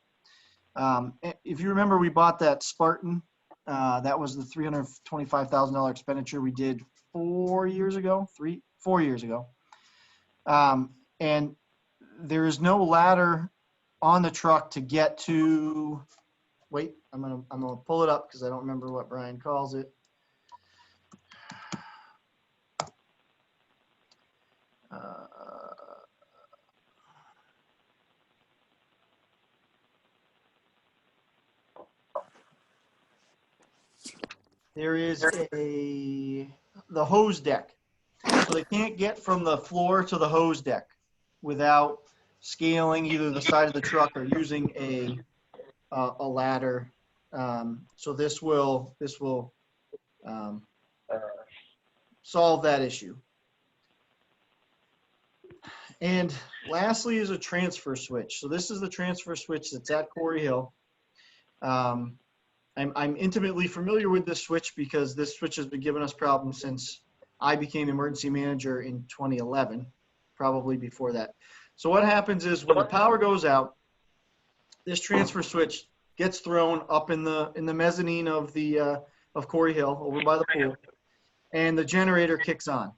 Speaker 2: If you remember, we bought that Spartan. That was the $325,000 expenditure we did 4 years ago, 4 years ago. And there is no ladder on the truck to get to wait, I'm gonna pull it up because I don't remember what Brian calls it. There is the hose deck. So they can't get from the floor to the hose deck without scaling either the side of the truck or using a ladder. So this will solve that issue. And lastly is a transfer switch. So this is the transfer switch that's at Quarry Hill. I'm intimately familiar with this switch because this switch has been giving us problems since I became emergency manager in 2011, probably before that. So what happens is when the power goes out, this transfer switch gets thrown up in the mezzanine of Quarry Hill over by the pool, and the generator kicks on.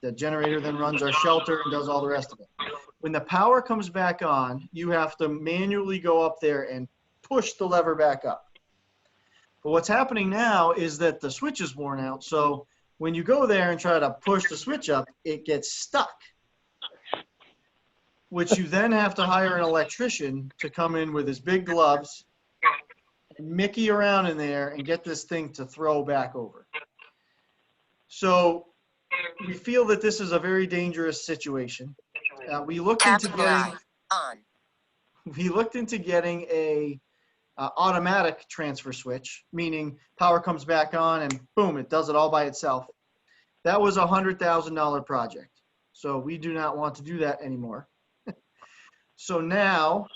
Speaker 2: The generator then runs our shelter and does all the rest of it. When the power comes back on, you have to manually go up there and push the lever back up. But what's happening now is that the switch is worn out. So when you go there and try to push the switch up, it gets stuck, which you then have to hire an electrician to come in with his big gloves and Mickey around in there and get this thing to throw back over. So we feel that this is a very dangerous situation. We looked into getting a automatic transfer switch, meaning power comes back on and boom, it does it all by itself. That was a $100,000 project. So we do not want to do that anymore. So now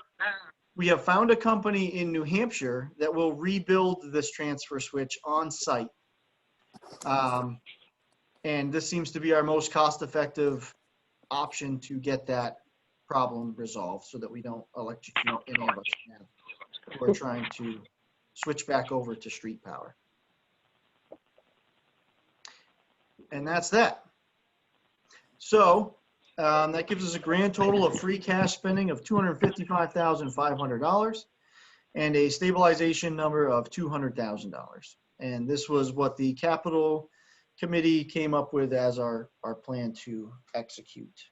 Speaker 2: we have found a company in New Hampshire that will rebuild this transfer switch on site. And this seems to be our most cost-effective option to get that problem resolved so that we don't electrocute any of us now who are trying to switch back over to street power. And that's that. So that gives us a grand total of free cash spending of $255,500 and a stabilization number of $200,000. And this was what the capital committee came up with as our plan to execute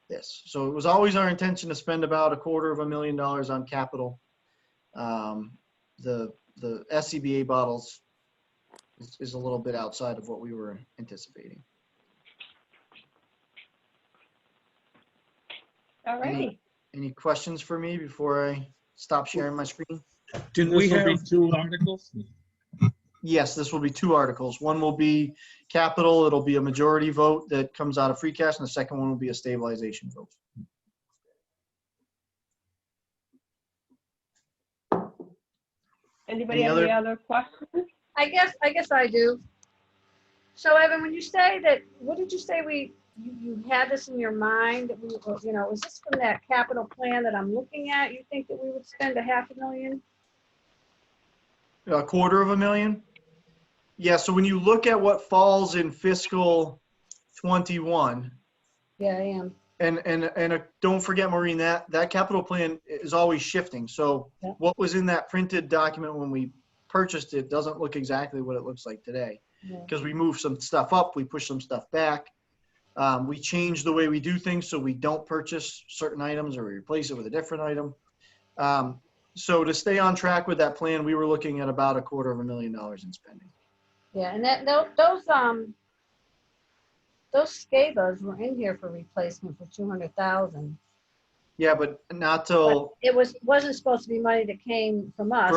Speaker 2: this. So it was always our intention to spend about $250,000 on capital. The SCBA bottles is a little bit outside of what we were anticipating.
Speaker 4: All righty.
Speaker 2: Any questions for me before I stop sharing my screen?
Speaker 5: Didn't we have,
Speaker 8: 2 articles?
Speaker 2: Yes, this will be 2 articles. One will be capital. It'll be a majority vote that comes out of free cash, and the second one will be a stabilization vote.
Speaker 4: Anybody have any other questions?
Speaker 9: I guess I do. So Evan, when you say that, what did you say you had this in your mind that we, you know, is this from that capital plan that I'm looking at? You think that we would spend $500,000?
Speaker 2: $250,000? Yeah, so when you look at what falls in fiscal 21.
Speaker 9: Yeah, I am.
Speaker 2: And don't forget, Maureen, that capital plan is always shifting. So
Speaker 9: yeah.
Speaker 2: What was in that printed document when we purchased it doesn't look exactly what it looks like today. Because we moved some stuff up, we pushed some stuff back. We changed the way we do things so we don't purchase certain items or we replace it with a different item. So to stay on track with that plan, we were looking at about $250,000 in spending.
Speaker 9: Yeah, and those SCADAs were in here for replacement for $200,000.
Speaker 2: Yeah, but not till
Speaker 9: But it wasn't supposed to be money that came from us.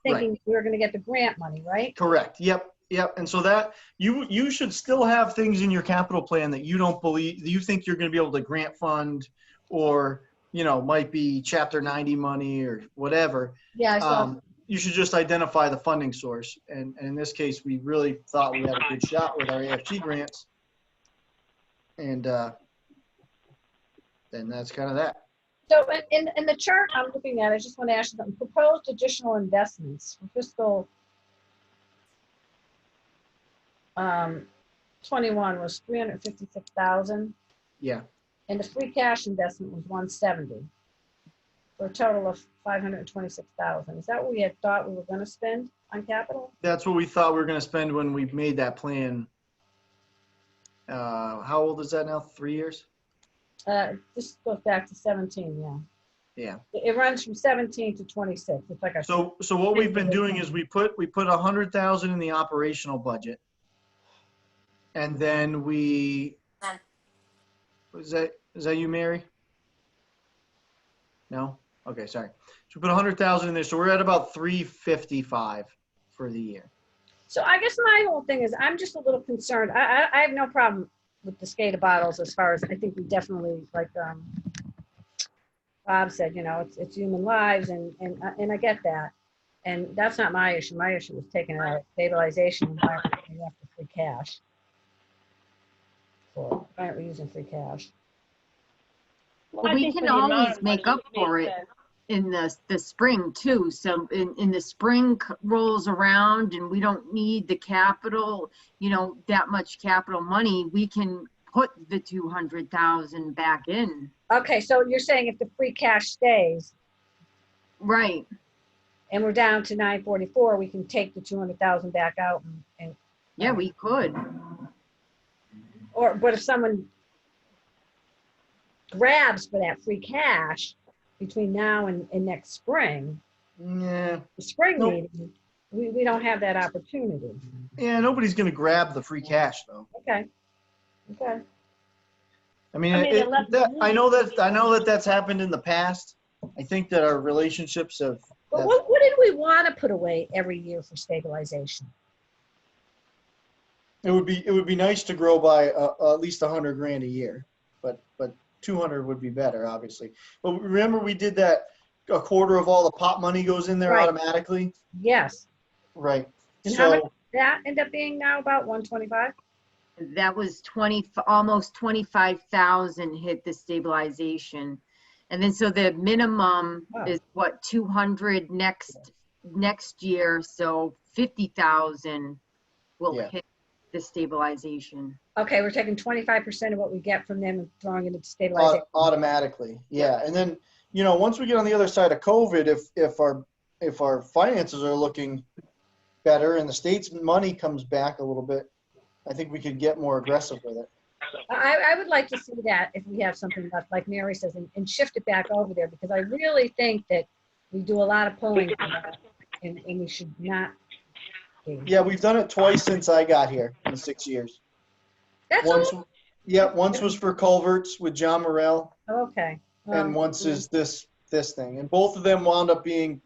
Speaker 9: Thinking
Speaker 2: right.
Speaker 9: we were going to get the grant money, right?
Speaker 2: Correct. Yep. And so that you should still have things in your capital plan that you don't believe, you think you're going to be able to grant fund, or might be Chapter 90 money or whatever.
Speaker 9: Yeah, I saw.
Speaker 2: You should just identify the funding source. And in this case, we really thought we had a good shot with our AFG grants. And then that's kind of that.
Speaker 9: So in the chart I'm looking at, I just want to ask you something. Proposed additional investments for fiscal 21 was 356,000.
Speaker 2: Yeah.
Speaker 9: And the free cash investment was 170. for a total of 526,000. Is that what we had thought we were gonna spend on capital?
Speaker 2: That's what we thought we were gonna spend when we made that plan. How old is that now? 3 years?
Speaker 9: This goes back to 17, yeah.
Speaker 2: Yeah.
Speaker 9: It runs from 17 to 26. It's like a.
Speaker 2: So what we've been doing is we put 100,000 in the operational budget. And then is that you, Mary? No? Okay, sorry. So we put 100,000 in there. So we're at about 355 for the year.
Speaker 9: So I guess my whole thing is I'm just a little concerned. I have no problem with the SCADA bottles as far as I think we definitely, like Bob said, it's human lives and I get that. And that's not my issue. My issue was taking it out of stabilization and why aren't we after free cash? Or why aren't we using free cash?
Speaker 3: Well, we can always make up for it in the spring too. So in the spring rolls around and we don't need the capital, that much capital money, we can put the 200,000 back in.
Speaker 9: Okay, so you're saying if the free cash stays.
Speaker 3: Right.
Speaker 9: And we're down to 944, we can take the 200,000 back out and.
Speaker 3: Yeah, we could.
Speaker 9: But if someone grabs for that free cash between now and next spring,
Speaker 2: yeah,
Speaker 9: the spring meeting, we don't have that opportunity.
Speaker 2: Yeah, nobody's going to grab the free cash though.
Speaker 9: Okay.
Speaker 2: I mean, I know that that's happened in the past. I think that our relationships have.
Speaker 9: But what did we want to put away every year for stabilization?
Speaker 2: It would be nice to grow by at least 100 grand a year, but 200 would be better, obviously. But remember, we did that. A quarter of all the pot money goes in there automatically.
Speaker 9: Yes.
Speaker 2: Right.
Speaker 9: And how much did that end up being now? About 125.
Speaker 3: That was almost 25,000 hit the stabilization, and then so the minimum is what 200 next year. So 50,000 will hit the stabilization.
Speaker 9: Okay, we're taking 25% of what we get from them and throwing it into stabilization.
Speaker 2: Automatically, yeah. And then once we get on the other side of COVID, if our finances are looking better and the state's money comes back a little bit, I think we could get more aggressive with it.
Speaker 9: I would like to see that if we have something left, like Mary says, and shift it back over there, because I really think that we do a lot of pulling for that, and we should not.
Speaker 2: Yeah, we've done it twice since I got here in 6 years.
Speaker 9: That's
Speaker 2: once was for culverts with John Morrell.
Speaker 9: Okay.
Speaker 2: And once is this thing. And both of them wound up being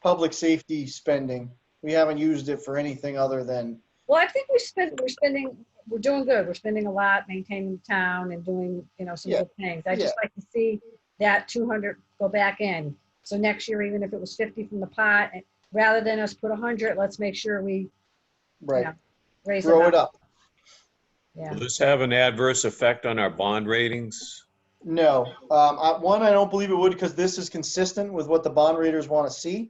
Speaker 2: public safety spending. We haven't used it for anything other than.
Speaker 9: Well, I think we're doing good. We're spending a lot, maintaining the town and doing, some good things. I just like to see that 200 go back in. So next year, even if it was 50 from the pot, rather than us put 100, let's make sure we raise
Speaker 2: it up.
Speaker 9: Yeah.
Speaker 5: Will this have an adverse effect on our bond ratings?
Speaker 2: No. I don't believe it would, because this is consistent with what the bond raters want to see.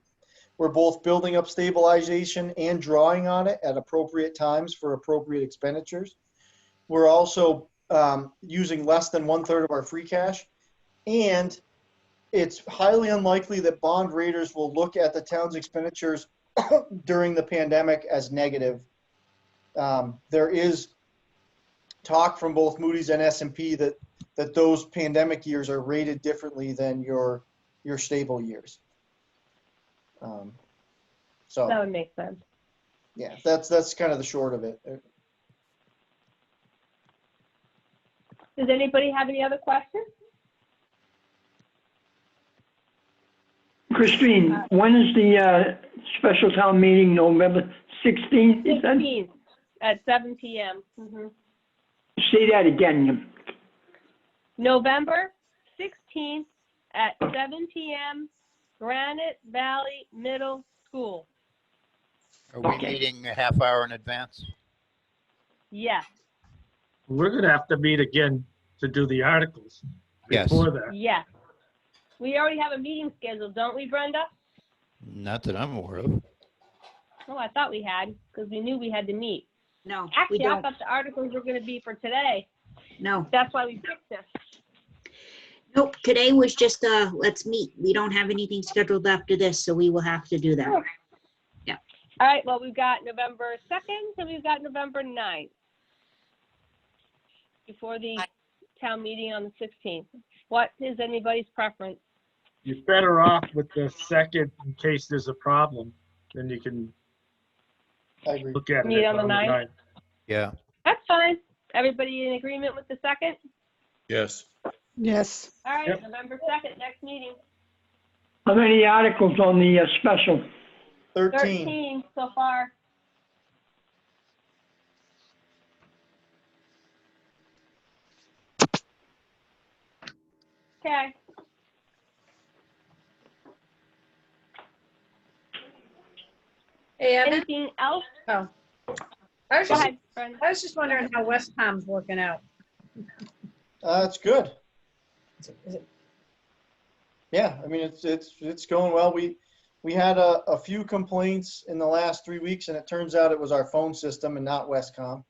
Speaker 2: We're both building up stabilization and drawing on it at appropriate times for appropriate expenditures. We're also using less than 1/3 of our free cash. And it's highly unlikely that bond raters will look at the town's expenditures during the pandemic as negative. There is talk from both Moody's and S&P that those pandemic years are rated differently than your stable years. So
Speaker 4: that would make sense.
Speaker 2: Yeah, that's kind of the short of it.
Speaker 4: Does anybody have any other questions?
Speaker 6: Christine, when is the special town meeting? November 16th?
Speaker 4: 16th at 7 p.m. Mm-hmm.
Speaker 6: Say that again.
Speaker 4: November 16th at 7 p.m. Granite Valley Middle School.
Speaker 10: Are we meeting a half hour in advance?
Speaker 4: Yes.
Speaker 8: We're gonna have to meet again to do the articles before that.
Speaker 4: Yes. We already have a meeting scheduled, don't we, Brenda?
Speaker 10: Not that I'm aware of.
Speaker 4: Oh, I thought we had, because we knew we had to meet.
Speaker 1: No,
Speaker 4: Actually,
Speaker 1: we
Speaker 4: I
Speaker 1: don't.
Speaker 4: thought the articles were going to be for today.
Speaker 1: No.
Speaker 4: That's why we picked this.
Speaker 1: Nope, today was just, let's meet. We don't have anything scheduled after this, so we will have to do that.
Speaker 4: All right, well, we've got November 2nd and we've got November 9th before the town meeting on the 16th. What is anybody's preference?
Speaker 8: You're better off with the second in case there's a problem. Then you can
Speaker 2: I agree.
Speaker 8: look at it
Speaker 4: Meet on the 9th?
Speaker 10: Yeah.
Speaker 4: That's fine. Everybody in agreement with the 2nd?
Speaker 5: Yes.
Speaker 13: Yes.
Speaker 4: All right,
Speaker 8: Yep.
Speaker 4: November 2nd, next meeting.
Speaker 6: How many articles on the special?
Speaker 2: 13.
Speaker 4: 13 so far. Okay.
Speaker 9: Hey, Evan.
Speaker 4: Anything else?
Speaker 9: Oh. I was
Speaker 4: Go
Speaker 9: just,
Speaker 4: ahead, Brenda.
Speaker 9: I was just wondering how Westcom's working out.
Speaker 2: It's good.
Speaker 9: Is it,
Speaker 2: Yeah, I mean, it's going well. We had a few complaints in the last 3 weeks, and it turns out it was our phone system and not Westcom.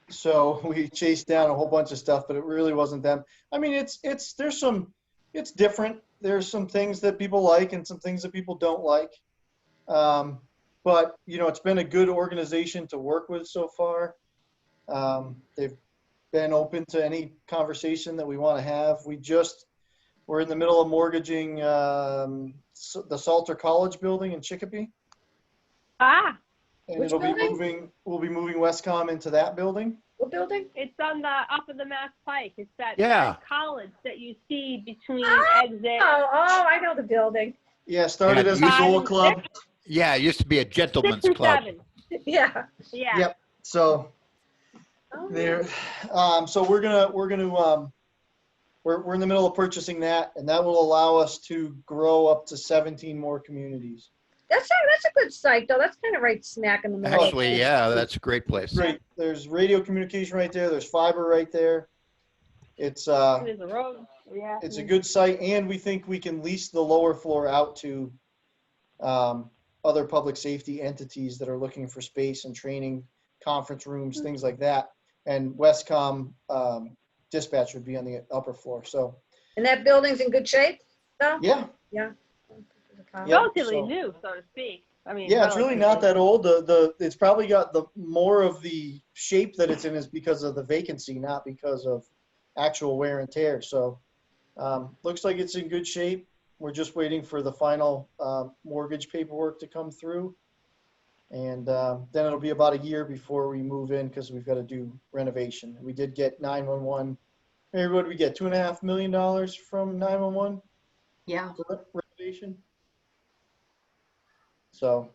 Speaker 2: So we chased down a whole bunch of stuff, but it really wasn't them. I mean, it's different. There's some things that people like and some things that people don't like. But you know, it's been a good organization to work with so far. They've been open to any conversation that we want to have. We're in the middle of mortgaging the Salter College building in Chicopee.
Speaker 4: Ah,
Speaker 2: And
Speaker 9: Which
Speaker 2: we'll
Speaker 9: building?
Speaker 2: be moving Westcom into that building.
Speaker 9: what building?
Speaker 4: it's on the, off of the Mass Pike. It's that
Speaker 10: Yeah.
Speaker 4: college that you see between
Speaker 9: Oh,
Speaker 4: exit.
Speaker 9: I know the building.
Speaker 2: Yeah, started
Speaker 10: Yeah,
Speaker 2: as the
Speaker 4: Five
Speaker 2: Gold
Speaker 4: and
Speaker 2: Club.
Speaker 10: Yeah, it used to be a
Speaker 4: 6
Speaker 10: gentleman's
Speaker 4: and
Speaker 10: club.
Speaker 4: 7.
Speaker 9: Yeah.
Speaker 4: Yeah.
Speaker 2: Yep. So
Speaker 9: Oh,
Speaker 2: there, so we're in the middle of purchasing that, and that will allow us to grow up to 17 more communities.
Speaker 9: That's a good site, though. That's kind of right smack in the middle.
Speaker 10: Actually, yeah, that's a great place.
Speaker 2: Great. There's radio communication right there. There's fiber right there. It's
Speaker 4: There's a road. Yeah.
Speaker 2: it's a good site, and we think we can lease the lower floor out to other public safety entities that are looking for space and training, conference rooms, things like that. And Westcom dispatch would be on the upper floor. So
Speaker 9: And that building's in good shape, though?
Speaker 2: yeah,
Speaker 9: Yeah.
Speaker 2: Yeah,
Speaker 4: Relatively
Speaker 2: so-
Speaker 4: new, so to speak. I mean.
Speaker 2: yeah, it's really not that old. It's probably got the more of the shape that it's in is because of the vacancy, not because of actual wear and tear. So looks like it's in good shape. We're just waiting for the final mortgage paperwork to come through. And then it'll be about a year before we move in because we've got to do renovation. We did get 911. Maybe what did we get? $2.5 million from 911
Speaker 3: Yeah.
Speaker 2: for renovation. So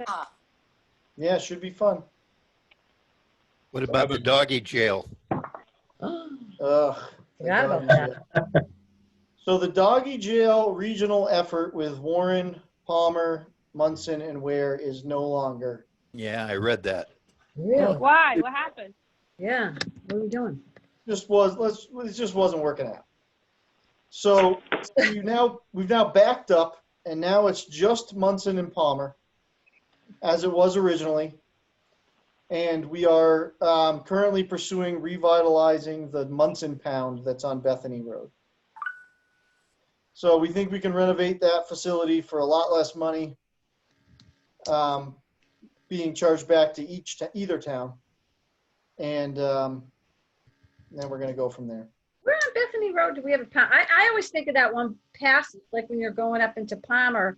Speaker 11: Ah,
Speaker 2: yeah, it should be fun.
Speaker 10: What about the doggy jail?
Speaker 2: Ugh.
Speaker 9: Forgot about that.
Speaker 2: So the doggy jail regional effort with Warren, Palmer, Monson, and Ware is no longer.
Speaker 10: Yeah, I read that.
Speaker 9: Really?
Speaker 4: Why? What happened?
Speaker 9: Yeah. What are we doing?
Speaker 2: It just wasn't working out. So we've now backed up, and now it's just Monson and Palmer, as it was originally. And we are currently pursuing revitalizing the Monson Pound that's on Bethany Road. So we think we can renovate that facility for a lot less money, being charged back to either town. And then we're going to go from there.
Speaker 9: Where on Bethany Road do we have a pound? I always think of that one past, like when you're going up into Palmer.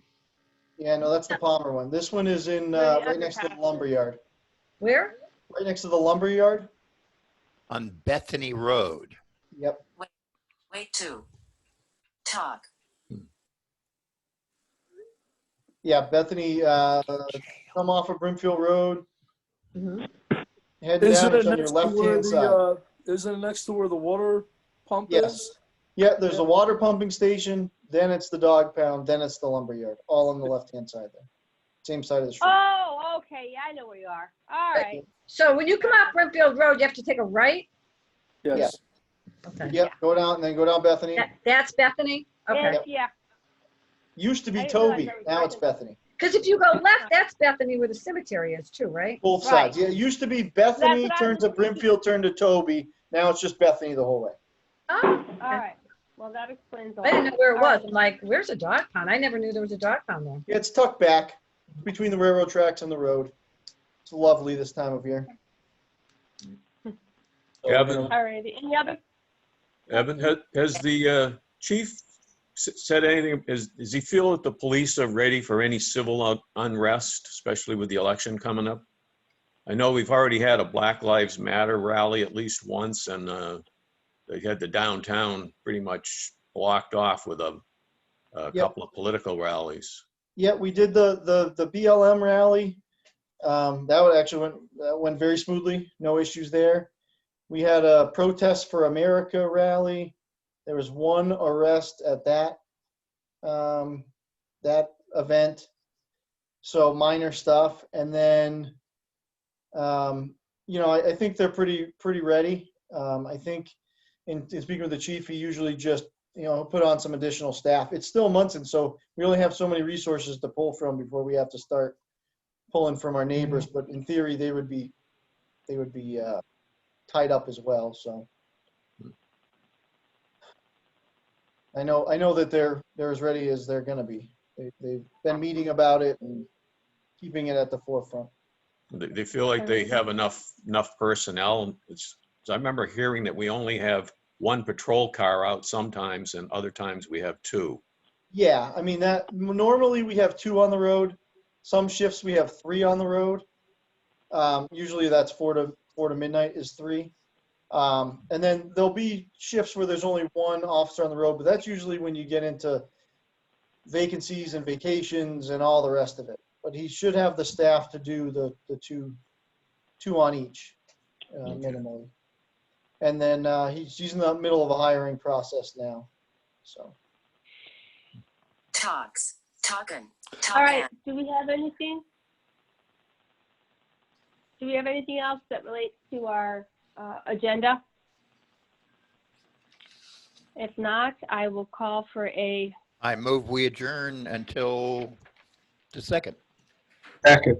Speaker 2: Yeah, no, that's the Palmer one. This one is in right next to the lumberyard.
Speaker 9: Where?
Speaker 2: Right next to the lumberyard.
Speaker 10: On Bethany Road.
Speaker 2: Yep.
Speaker 11: wait to talk.
Speaker 2: Yeah, Bethany, come off of Brimfield Road,
Speaker 9: Mhm.
Speaker 2: head down,
Speaker 12: Isn't it
Speaker 2: it's on your
Speaker 12: next to where
Speaker 2: left-hand side.
Speaker 12: isn't it next to where the water pump
Speaker 2: Yes.
Speaker 12: is?
Speaker 2: Yeah, there's a water pumping station, then it's the dog pound, then it's the lumberyard, all on the left-hand side there. Same side of the street.
Speaker 4: Oh, okay. Yeah, I know where you are. All right.
Speaker 9: So when you come off Brimfield Road, you have to take a right?
Speaker 12: Yes.
Speaker 9: Okay.
Speaker 2: Yep, go down, and then go down Bethany.
Speaker 9: That's Bethany? Okay.
Speaker 4: Yeah.
Speaker 2: Used to be
Speaker 4: I didn't realize
Speaker 2: Toby,
Speaker 4: that was
Speaker 2: now it's
Speaker 4: right.
Speaker 2: Bethany.
Speaker 9: Because if you go left, that's Bethany where the cemetery is too, right?
Speaker 2: Both
Speaker 4: Right.
Speaker 2: sides. Yeah, it used to be Bethany,
Speaker 4: That's what I
Speaker 2: turn
Speaker 4: was
Speaker 2: to
Speaker 4: thinking.
Speaker 2: Brimfield, turn to Toby. Now it's just Bethany the whole way.
Speaker 9: Oh,
Speaker 4: All right. Well, that explains a lot.
Speaker 9: I didn't know where it
Speaker 4: All
Speaker 9: was.
Speaker 4: right.
Speaker 9: I'm like, where's a dog pound? I never knew there was a dog pound there.
Speaker 2: Yeah, it's tucked back between the railroad tracks and the road. It's lovely this time of year. So we're
Speaker 5: Evan,
Speaker 2: gonna-
Speaker 4: All righty. Any other?
Speaker 5: Evan, has the chief said anything? Does he feel that the police are ready for any civil unrest, especially with the election coming up? I know we've already had a Black Lives Matter rally at least once, and they had the downtown pretty much blocked off with a
Speaker 2: Yep.
Speaker 5: couple of political rallies.
Speaker 2: Yeah, we did the BLM rally. That went very smoothly. No issues there. We had a Protest for America rally. There was one arrest at that event. So minor stuff. And then, I think they're pretty ready. I think in speaking with the chief, he usually just, put on some additional staff. It's still Monson, so we only have so many resources to pull from before we have to start pulling from our neighbors. But in theory, they would be tied up as well. So I know that they're as ready as they're going to be. They've been meeting about it and keeping it at the forefront.
Speaker 5: They feel like they have enough personnel. I remember hearing that we only have one patrol car out sometimes, and other times we have two.
Speaker 2: Yeah, I mean that normally we have 2 on the road. Some shifts we have 3 on the road. Usually that's 4 to midnight is 3. And then there'll be shifts where there's only 1 officer on the road, but that's usually when you get into vacancies and vacations and all the rest of it. But he should have the staff to do the two on each minimally. And then he's in the middle of a hiring process now. So.
Speaker 11: Talking.
Speaker 4: All right. Do we have anything? Do we have anything else that relates to our agenda? If not, I will call for a.
Speaker 10: I move we adjourn until the 2nd.
Speaker 8: Second.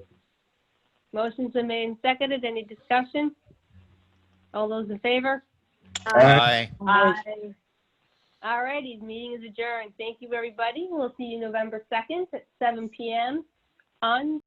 Speaker 4: Motion's been made and seconded. Any discussion? All those in favor?
Speaker 10: Aye.
Speaker 4: Aye. All righty, the meeting is adjourned. Thank you, everybody. We'll see you November 2nd at 7 p.m. on